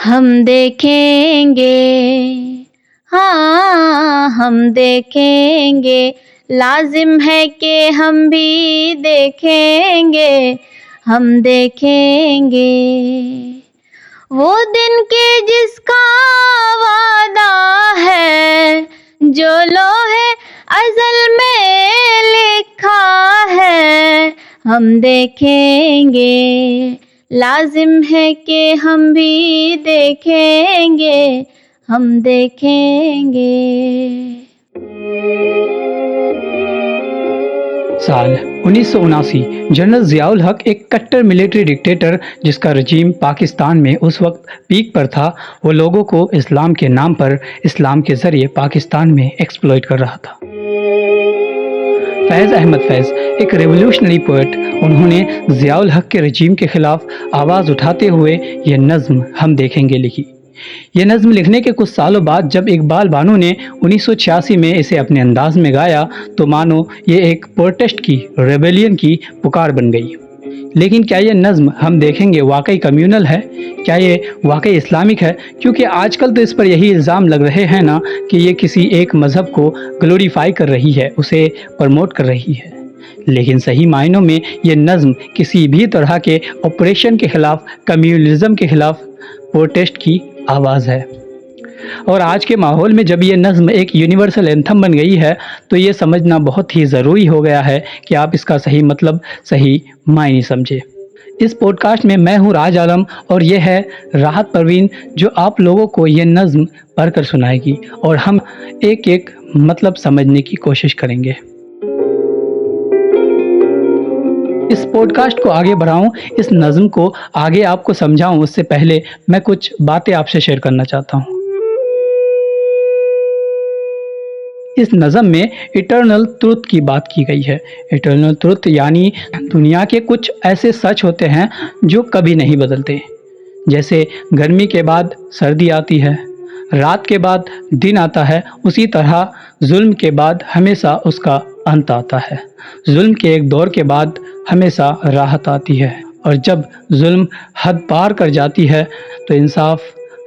ہم دیکھیں گے، ہاں ہم دیکھیں گے، لازم ہے کہ ہم بھی دیکھیں گے، ہم دیکھیں گے وہ دن کے جس کا وعدہ ہے، جو لوحے ازل میں لکھا ہے، ہم دیکھیں گے، لازم ہے کہ ہم بھی دیکھیں گے، ہم دیکھیں گے۔ سال 1979۔ جنرل ضیاء الحق ایک کٹر ملٹری ڈکٹیٹر جس کا رجیم پاکستان میں اس وقت پیک پر تھا، وہ لوگوں کو اسلام کے نام پر اسلام کے ذریعے پاکستان میں ایکسپلوئٹ کر رہا تھا۔ فیض احمد فیض ایک ریولوشنری پوئٹ، انہوں نے ضیاء الحق کے رجیم کے خلاف آواز اٹھاتے ہوئے یہ نظم ہم دیکھیں گے لکھی۔ یہ نظم لکھنے کے کچھ سالوں بعد جب اقبال بانو نے 1986 میں اسے اپنے انداز میں گایا تو مانو یہ ایک پروٹیسٹ کی، ریبیلین کی پکار بن گئی۔ لیکن کیا یہ نظم ہم دیکھیں گے واقعی کمیونل ہے؟ کیا یہ واقعی اسلامک ہے؟ کیونکہ آج کل تو اس پر یہی الزام لگ رہے ہیں نا کہ یہ کسی ایک مذہب کو گلوریفائی کر رہی ہے، اسے پروموٹ کر رہی ہے۔ لیکن صحیح معنوں میں یہ نظم کسی بھی طرح کے آپریشن کے خلاف، کمیونلزم کے خلاف پروٹیسٹ کی آواز ہے۔ اور آج کے ماحول میں جب یہ نظم ایک یونیورسل اینتھم بن گئی ہے تو یہ سمجھنا بہت ہی ضروری ہو گیا ہے کہ آپ اس کا صحیح مطلب، صحیح معنی سمجھے۔ اس پوڈ کاسٹ میں میں ہوں راج عالم اور یہ ہے راحت پروین جو آپ لوگوں کو یہ نظم پڑھ کر سنائے گی اور ہم ایک ایک مطلب سمجھنے کی کوشش کریں گے۔ اس پوڈ کاسٹ کو آگے بڑھاؤں، اس نظم کو آگے آپ کو سمجھاؤں، اس سے پہلے میں کچھ باتیں آپ سے شیئر کرنا چاہتا ہوں۔ اس نظم میں ایٹرنل ٹروتھ کی بات کی گئی ہے۔ ایٹرنل ٹروتھ یعنی دنیا کے کچھ ایسے سچ ہوتے ہیں جو کبھی نہیں بدلتے، جیسے گرمی کے بعد سردی آتی ہے، رات کے بعد دن آتا ہے، اسی طرح ظلم کے بعد ہمیشہ اس کا انت آتا ہے۔ ظلم کے ایک دور کے بعد ہمیشہ راحت آتی ہے، اور جب ظلم حد پار کر جاتی ہے تو انصاف،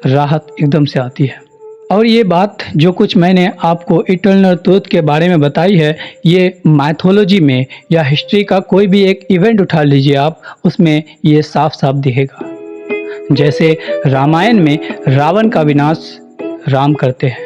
راحت ایک دم سے آتی ہے۔ اور یہ بات جو کچھ میں نے آپ کو ایٹرنل ٹروتھ کے بارے میں بتائی ہے، یہ میتھولوجی میں یا ہسٹری کا کوئی بھی ایک ایونٹ اٹھا لیجئے آپ، اس میں یہ صاف صاف دکھے گا۔ جیسے رامائن میں راون کا وناش رام کرتے ہیں،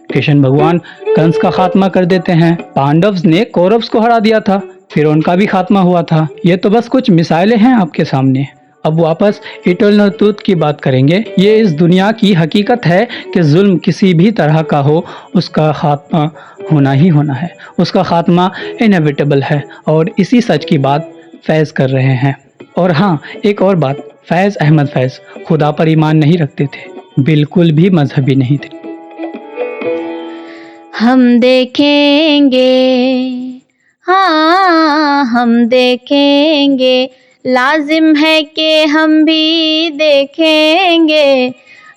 کرشن بھگوان کنس کا خاتمہ کر دیتے ہیں، پانڈوز نے کوربز کو ہرا دیا تھا، پھر ان کا بھی خاتمہ ہوا تھا۔ یہ تو بس کچھ مثالیں ہیں آپ کے سامنے۔ اب واپس ایٹرنل ٹروتھ کی بات کریں گے۔ یہ اس دنیا کی حقیقت ہے کہ ظلم کسی بھی طرح کا ہو، اس کا خاتمہ ہونا ہی ہونا ہے، اس کا خاتمہ انیویٹیبل ہے، اور اسی سچ کی بات فیض کر رہے ہیں۔ اور ہاں، ایک اور بات، فیض احمد فیض خدا پر ایمان نہیں رکھتے تھے، بالکل بھی مذہبی نہیں تھے۔ ہم دیکھیں گے، ہاں ہم دیکھیں گے، لازم ہے کہ ہم بھی دیکھیں گے،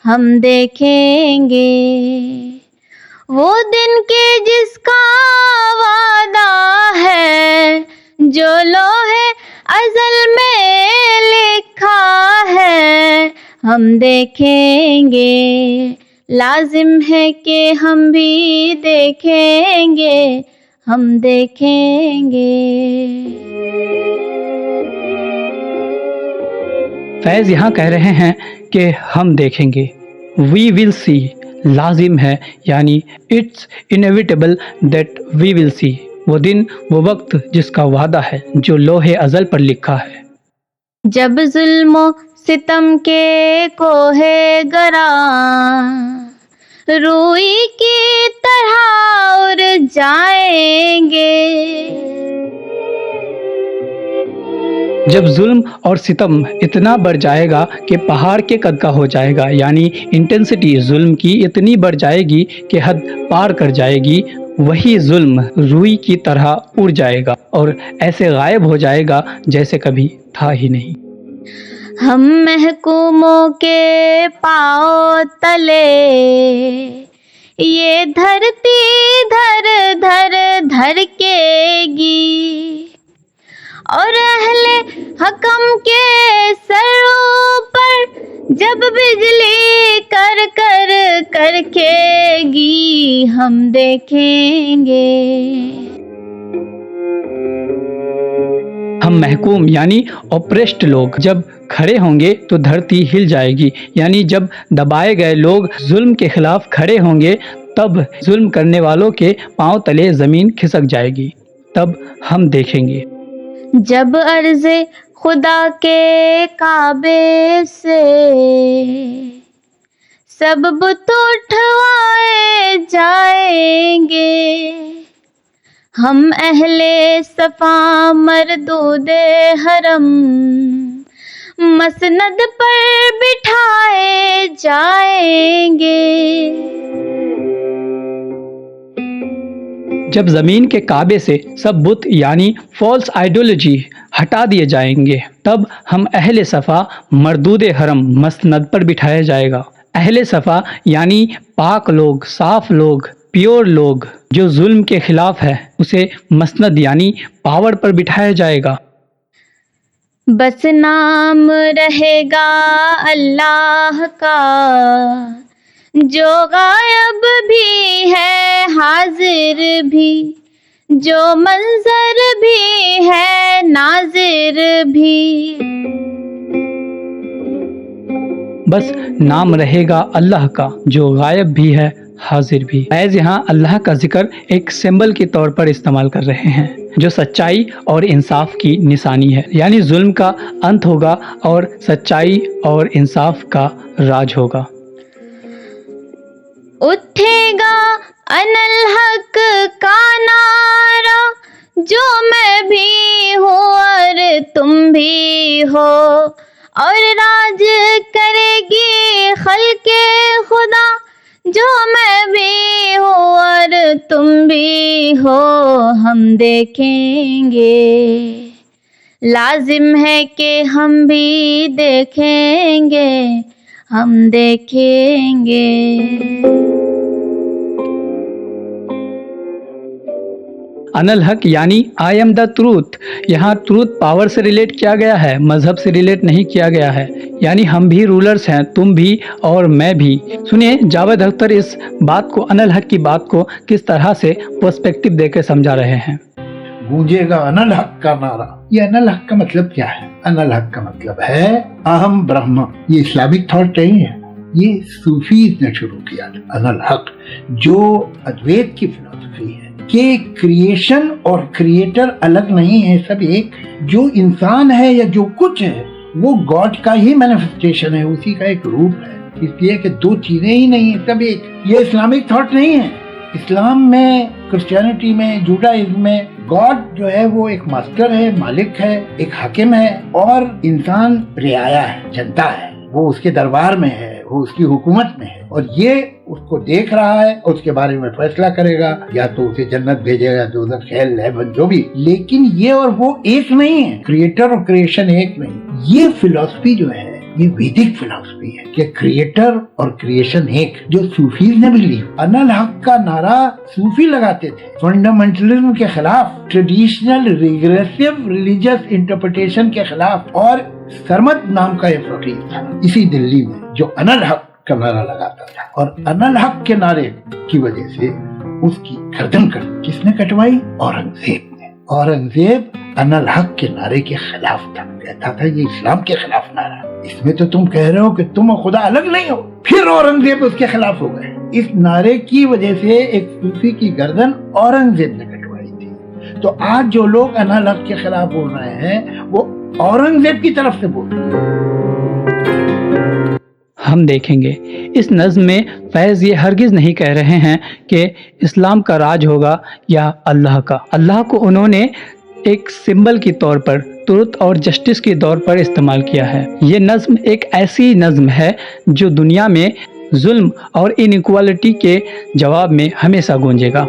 ہم دیکھیں گے وہ دن کے جس کا وعدہ ہے، جو لوحے ازل میں لکھا ہے، ہم دیکھیں گے، لازم ہے کہ ہم بھی دیکھیں گے، ہم دیکھیں گے۔ فیض یہاں کہہ رہے ہیں کہ ہم دیکھیں گے، وی ول سی، لازم ہے یعنی اٹس انیویٹیبل دیٹ وی ول سی، وہ دن، وہ وقت جس کا وعدہ ہے، جو لوح ازل پر لکھا ہے۔ جب ظلم و ستم کے کوہ گراں روئی کی طرح اڑ جائیں گے، جب ظلم اور ستم اتنا بڑھ جائے گا کہ پہاڑ کے قد کا ہو جائے گا، یعنی انٹینسٹی ظلم کی اتنی بڑھ جائے گی کہ حد پار کر جائے گی، وہی ظلم روئی کی طرح اڑ جائے گا اور ایسے غائب ہو جائے گا جیسے کبھی تھا ہی نہیں۔ ہم محکوموں کے پاؤں تلے یہ دھرتی دھر دھر دھڑکے گی، اور اہل حکم کے سروں پر جب بجلی کر کے گی ہم دیکھیں گے. ہم محکوم یعنی اوپریسڈ لوگ جب کھڑے ہوں گے تو دھرتی ہل جائے گی، یعنی جب دبائے گئے لوگ ظلم کے خلاف کھڑے ہوں گے تب ظلم کرنے والوں کے پاؤں تلے زمین کھسک جائے گی، تب ہم دیکھیں گے. جب عرض خدا کے کعبے سے سب بت اٹھوائے جائیں گے، ہم اہل صفا مردود حرم مسند پر بٹھائے جائیں گے. جب زمین کے کعبے سے سب بت یعنی فالس آئیڈیالوجی ہٹا دیے جائیں گے تب ہم اہل صفا مردود حرم مسند پر بٹھایا جائے گا. اہل صفا یعنی پاک لوگ، صاف لوگ، پیور لوگ جو ظلم کے خلاف ہے، اسے مسند یعنی پاور پر بٹھایا جائے گا. بس نام رہے گا اللہ کا جو غائب بھی ہے حاضر بھی، جو منظر بھی ہے ناظر بھی. بس نام رہے گا اللہ کا جو غائب بھی ہے حاضر بھی. فیض یہاں اللہ کا ذکر ایک سمبل کے طور پر استعمال کر رہے ہیں جو سچائی اور انصاف کی نشانی ہے، یعنی ظلم کا انت ہوگا اور سچائی اور انصاف کا راج ہوگا. اٹھے گا انالحق کا نعرہ جو میں بھی ہوں اور تم بھی ہو، اور راج کرے گی خلق خدا جو میں بھی ہوں اور تم بھی ہو. ہم دیکھیں گے، لازم ہے کہ ہم بھی دیکھیں گے، ہم دیکھیں گے. انالحق یعنی آئی ایم دا ٹروتھ. یہاں ٹروتھ پاور سے ریلیٹ کیا گیا ہے، مذہب سے ریلیٹ نہیں کیا گیا ہے، یعنی ہم بھی رولرز ہیں، تم بھی اور میں بھی. سنیے جاوید اختر اس بات کو، انالحق کی بات کو کس طرح سے پرسپیکٹو دے کے سمجھا رہے ہیں. گونجے گا انالحق کا نعرہ. یہ انالحق کا مطلب کیا ہے؟ انالحق کا مطلب ہے اہم برہم. یہ اسلامک تھاٹ نہیں ہے، یہ صوفیز نے شروع کیا. انالحق جو ادویت کی فلسفی ہے کہ کریشن اور کریٹر الگ نہیں ہے، سب ایک. جو انسان ہے یا جو کچھ ہے وہ گاڈ کا ہی مینیفیسٹیشن ہے، اسی کا ایک روپ ہے. اس لیے کہ دو چیزیں ہی نہیں ہیں، سب ایک. یہ اسلامک تھاٹ نہیں ہے. اسلام میں، کرسچینٹی میں، جوڈائزم میں گاڈ جو ہے وہ ایک ماسٹر ہے، مالک ہے، ایک حاکم ہے، اور انسان رعایا ہے، جنتا ہے. وہ اس کے دربار میں ہے، وہ اس کی حکومت میں ہے، اور یہ اس کو دیکھ رہا ہے اور اس کے بارے میں فیصلہ کرے گا، یا تو اسے جنت بھیجے گا، دوزخ، ہیل، ہیون، جو بھی. لیکن یہ اور وہ ایک نہیں ہے، کریٹر اور کریشن ایک نہیں. یہ فلسفی جو ہے یہ ویدک فلسفی ہے کہ کریٹر اور کریشن ایک، جو صوفیز نے بھی لی. انالحق کا نعرہ صوفی لگاتے تھے فنڈامنٹلزم کے خلاف، ٹریڈیشنل ریگریسو ریلیجس انٹرپریٹیشن کے خلاف. اور سرمد نام کا ایک فقیر تھا اسی دلی میں جو انالحق کا نعرہ لگاتا تھا، اور انالحق کے نعرے کی وجہ سے اس کی گردن کس نے کٹوائی؟ اورنگزیب نے. اورنگزیب انالحق کے نعرے کے خلاف تھا، کہتا تھا یہ اسلام کے خلاف نعرہ، اس میں تو تم کہہ رہے ہو کہ تم اور خدا الگ نہیں ہو. پھر اورنگزیب اس کے خلاف ہو گئے. اس نعرے کی وجہ سے ایک صوفی کی گردن اورنگزیب نے کٹوائی تھی. تو آج جو لوگ انالحق کے خلاف بول رہے ہیں وہ اورنگزیب کی طرف سے بول رہے ہیں. ہم دیکھیں گے اس نظم میں فیض یہ ہرگز نہیں کہہ رہے ہیں کہ اسلام کا راج ہوگا یا اللہ کا. اللہ کو انہوں نے ایک سمبل کے طور پر، ٹروتھ اور جسٹس کے طور پر استعمال کیا ہے. یہ نظم ایک ایسی نظم ہے جو دنیا میں ظلم اور انیکوالٹی کے جواب میں ہمیشہ گونجے گا.